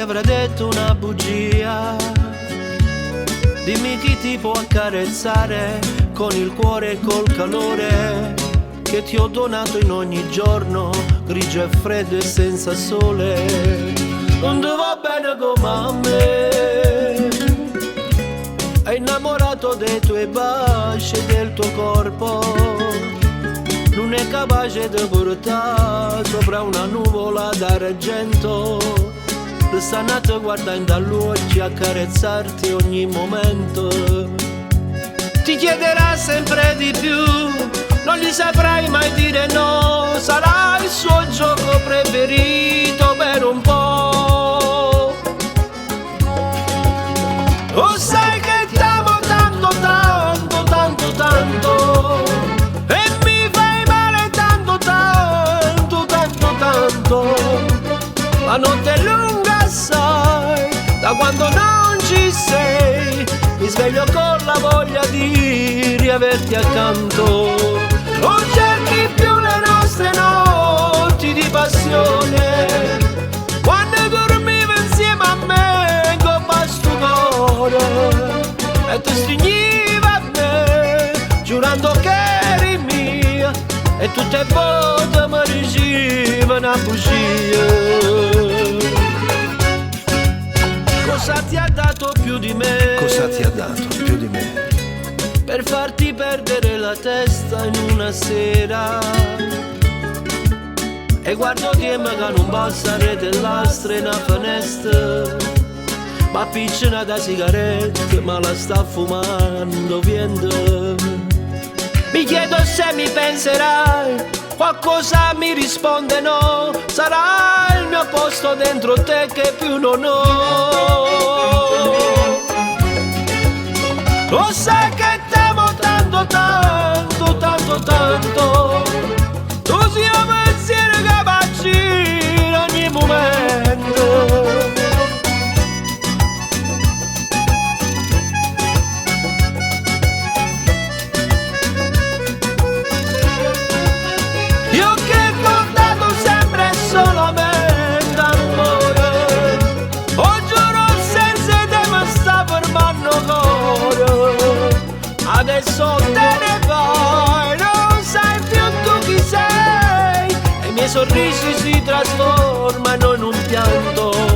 avrà detto una bugia. Dimmi chi ti può accarezzare con il cuore e col calore che ti ho donato in ogni giorno, grigio e freddo e senza sole. Non ti va bene come a me, è innamorato dei tuoi baci e del tuo corpo, non è capace di portare sopra una nuvola d'argento. Sta nato guardando agli occhi, accarezzarti ogni momento. Ti chiederà sempre di più, non gli saprai mai dire no. Sarà il suo gioco preferito per un po'. Lo sai che t'amo tanto, tanto, tanto, tanto, e mi fai male tanto, tanto, tanto, tanto. La notte è lunga assai, da quando non ci sei, mi sveglio con la voglia di riaverti accanto. Non cerchi più le nostre notti di passione, quando dormivi insieme a me con basto cuore, e ti stringivi a me, giurando che eri mia, e tutte le volte mi dicevano una bugia. Cosa ti ha dato più di me? Cosa ti ha dato più di me? Per farti perdere la testa in una sera. E guardo che magari non basta rete lastre in una finestra, ma piccina da sigarette, ma la sta fumando vento. Mi chiedo se mi penserai, qualcosa mi risponde no. Sarà il mio posto dentro te che più non ho. Lo sai che t'amo tanto, tanto, tanto, tanto. Tu sei un pensiero che facci in ogni momento. Io che t'ho dato sempre e solamente amore, oh giuro senza te mi sta fermando cuore. Adesso te ne vai, non sai più tu chi sei, e i miei sorrisi si trasformano in un pianto.